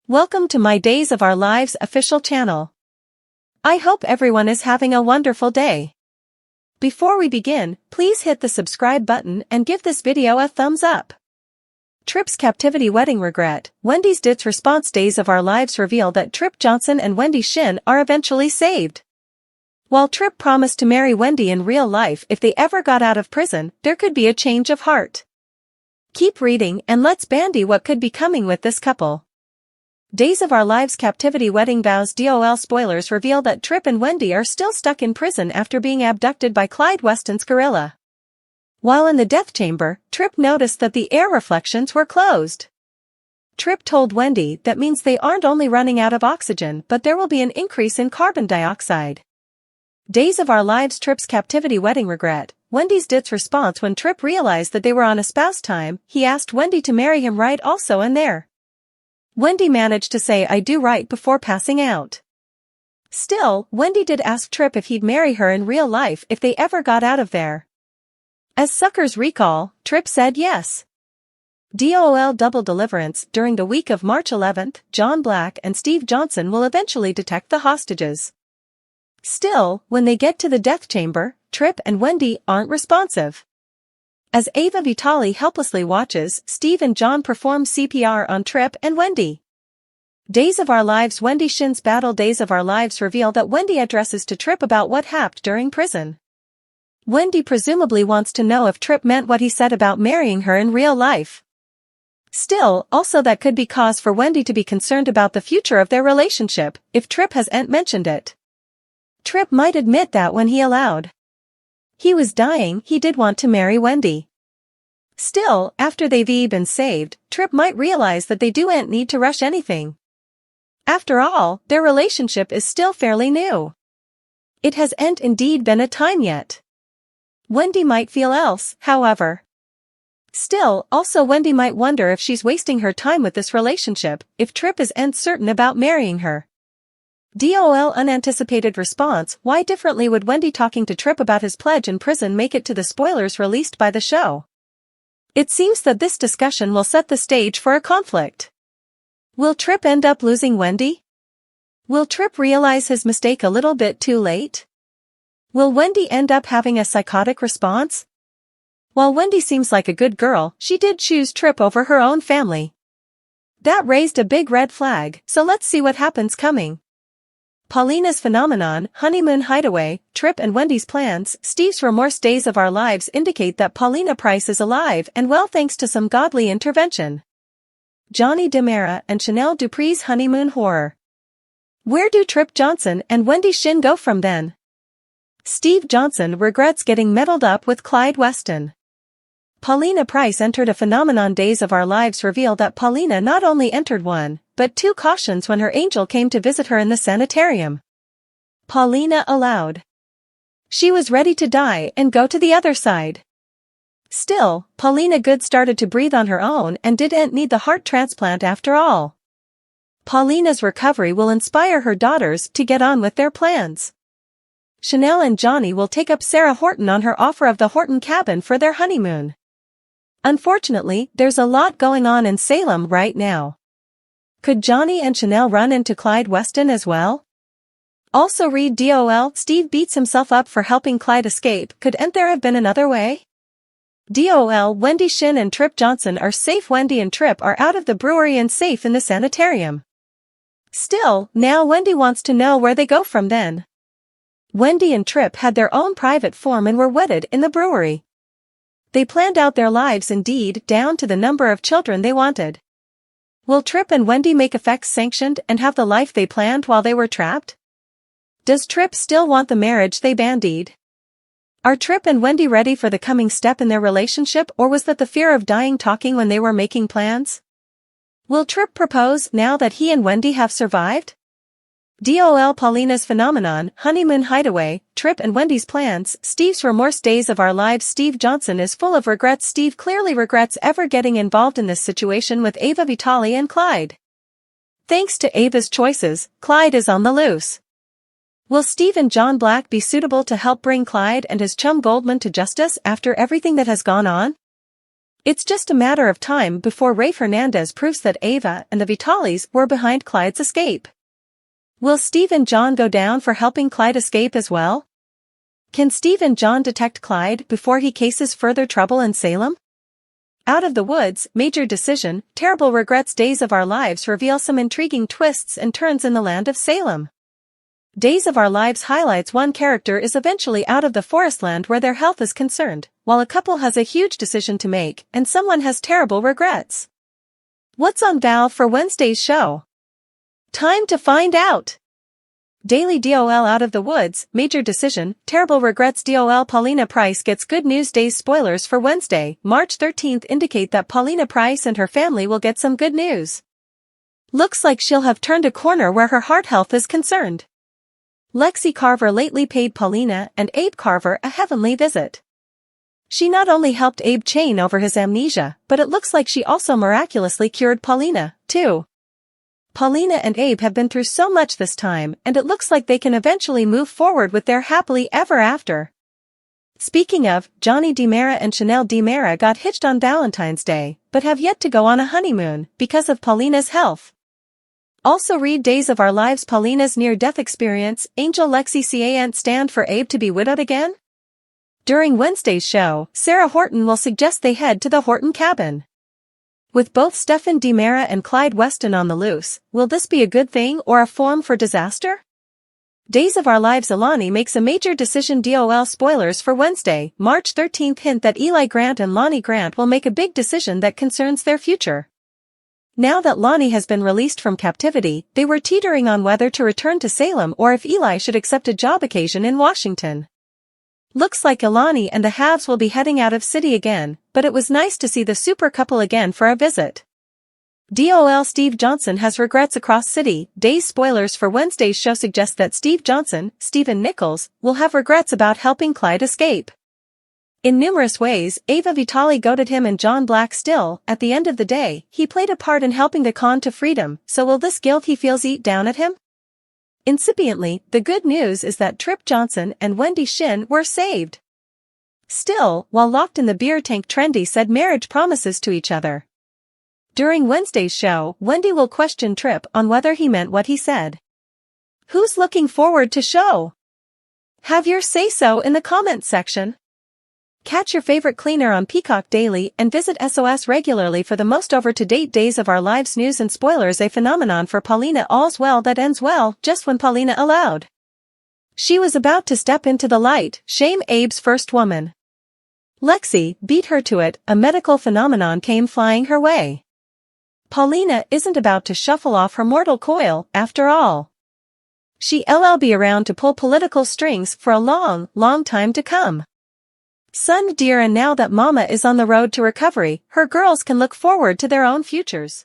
Welcome to my Days of Our Lives official channel. I hope everyone is having a wonderful day. Before we begin, please hit the subscribe button and give this video a thumbs up. Tripp's captivity wedding regret. Wendy's ditch response. Days of Our Lives reveal that Tripp Johnson and Wendy Shin are eventually saved. While Tripp promised to marry Wendy in real life if they ever got out of prison, there could be a change of heart. Keep reading and let's bandy what could be coming with this couple. Days of Our Lives captivity wedding vows. DOL spoilers reveal that Tripp and Wendy are still stuck in prison after being abducted by Clyde Weston's gorilla. While in the death chamber, Tripp noticed that the air reflections were closed. Tripp told Wendy that means they aren't only running out of oxygen but there will be an increase in carbon dioxide. Days of Our Lives Tripp's captivity wedding regret. Wendy's ditch response. When Tripp realized that they were on a spouse time, he asked Wendy to marry him right also and there. Wendy managed to say "I do" right before passing out. Still, Wendy did ask Tripp if he'd marry her in real life if they ever got out of there. As suckers recall, Tripp said yes. DOL double deliverance. During the week of March 11th, John Black and Steve Johnson will eventually detect the hostages. Still, when they get to the death chamber, Tripp and Wendy aren't responsive. As Ava Vitale helplessly watches, Steve and John perform CPR on Tripp and Wendy. Days of Our Lives Wendy Shin's battle. Days of Our Lives reveal that Wendy addresses to Tripp about what happened during prison. Wendy presumably wants to know if Tripp meant what he said about marrying her in real life. Still, also that could be cause for Wendy to be concerned about the future of their relationship, if Tripp hasn't mentioned it. Tripp might admit that when he allowed. He was dying, he did want to marry Wendy. Still, after they've been saved, Tripp might realize that they don't need to rush anything. After all, their relationship is still fairly new. It hasn't indeed been a time yet. Wendy might feel else, however. Still, also Wendy might wonder if she's wasting her time with this relationship, if Tripp isn't certain about marrying her. DOL unanticipated response. Why differently would Wendy talking to Tripp about his pledge in prison make it to the spoilers released by the show? It seems that this discussion will set the stage for a conflict. Will Tripp end up losing Wendy? Will Tripp realize his mistake a little bit too late? Will Wendy end up having a psychotic response? While Wendy seems like a good girl, she did choose Tripp over her own family. That raised a big red flag, so let's see what happens coming. Paulina's phenomenon, honeymoon hideaway, Tripp and Wendy's plans. Steve's remorse. Days of Our Lives indicate that Paulina Price is alive and well thanks to some godly intervention. Johnny DeMera and Chanel Dupree's honeymoon horror. Where do Tripp Johnson and Wendy Shin go from then? Steve Johnson regrets getting meddled up with Clyde Weston. Paulina Price entered a phenomenon. Days of Our Lives reveal that Paulina not only entered one, but two cautions when her angel came to visit her in the sanitarium. Paulina allowed. She was ready to die and go to the other side. Still, Paulina Good started to breathe on her own and didn't need the heart transplant after all. Paulina's recovery will inspire her daughters to get on with their plans. Chanel and Johnny will take up Sarah Horton on her offer of the Horton cabin for their honeymoon. Unfortunately, there's a lot going on in Salem right now. Could Johnny and Chanel run into Clyde Weston as well? Also read DOL. Steve beats himself up for helping Clyde escape. Couldn't there have been another way? DOL. Wendy Shin and Tripp Johnson are safe. Wendy and Tripp are out of the brewery and safe in the sanitarium. Still, now Wendy wants to know where they go from then. Wendy and Tripp had their own private form and were wedded in the brewery. They planned out their lives indeed, down to the number of children they wanted. Will Tripp and Wendy make effects sanctioned and have the life they planned while they were trapped? Does Tripp still want the marriage they bandied? Are Tripp and Wendy ready for the coming step in their relationship, or was that the fear of dying talking when they were making plans? Will Tripp propose now that he and Wendy have survived? DOL. Paulina's phenomenon, honeymoon hideaway, Tripp and Wendy's plans. Steve's remorse. Days of Our Lives. Steve Johnson is full of regrets. Steve clearly regrets ever getting involved in this situation with Ava Vitale and Clyde. Thanks to Ava's choices, Clyde is on the loose. Will Steve and John Black be suitable to help bring Clyde and his chum Goldman to justice after everything that has gone on? It's just a matter of time before Rafe Hernandez proves that Ava and the Vitalis were behind Clyde's escape. Will Steve and John go down for helping Clyde escape as well? Can Steve and John detect Clyde before he cases further trouble in Salem? Out of the Woods, Major Decision, Terrible Regrets Days of Our Lives reveal some intriguing twists and turns in the land of Salem. Days of Our Lives highlights one character is eventually out of the forest land where their health is concerned, while a couple has a huge decision to make and someone has terrible regrets. What's on Val for Wednesday's show? Time to find out! Daily DOL Out of the Woods, Major Decision, Terrible Regrets DOL Paulina Price gets good news. Days spoilers for Wednesday, March 13th indicate that Paulina Price and her family will get some good news. Looks like she'll have turned a corner where her heart health is concerned. Lexi Carver lately paid Paulina and Abe Carver a heavenly visit. She not only helped Abe chain over his amnesia, but it looks like she also miraculously cured Paulina, too. Paulina and Abe have been through so much this time, and it looks like they can eventually move forward with their happily ever after. Speaking of, Johnny DiMera and Chanel DiMera got hitched on Valentine's Day, but have yet to go on a honeymoon because of Paulina's health. Also read Days of Our Lives Paulina's near-death experience, Angel Lexi can't stand for Abe to be widowed again? During Wednesday's show, Sarah Horton will suggest they head to the Horton cabin. With both Stephen DiMera and Clyde Weston on the loose, will this be a good thing or a form for disaster? Days of Our Lives Ilani makes a major decision. DOL spoilers for Wednesday, March 13th hint that Eli Grant and Lonnie Grant will make a big decision that concerns their future. Now that Lonnie has been released from captivity, they were teetering on whether to return to Salem or if Eli should accept a job occasion in Washington. Looks like Ilani and the Halves will be heading out of city again, but it was nice to see the super couple again for a visit. DOL Steve Johnson has regrets across city. Days spoilers for Wednesday's show suggest that Steve Johnson, Stephen Nichols, will have regrets about helping Clyde escape. In numerous ways, Ava Vitale goaded him and John Black still, at the end of the day, he played a part in helping the con to freedom, so will this guilt he feels eat down at him? Incipiently, the good news is that Tripp Johnson and Wendy Shin were saved. Still, while locked in the beer tank, Trendy said marriage promises to each other. During Wednesday's show, Wendy will question Tripp on whether he meant what he said. Who's looking forward to show? Have your say-so in the comments section. Catch your favorite cleaner on Peacock Daily and visit SOS regularly for the most over-to-date Days of Our Lives news and spoilers. A phenomenon for Paulina. All's well that ends well, just when Paulina allowed. She was about to step into the light, shame Abe's first woman. Lexi beat her to it, a medical phenomenon came flying her way. Paulina isn't about to shuffle off her mortal coil, after all. She'll be around to pull political strings for a long, long time to come. Son dear, and now that Mama is on the road to recovery, her girls can look forward to their own futures.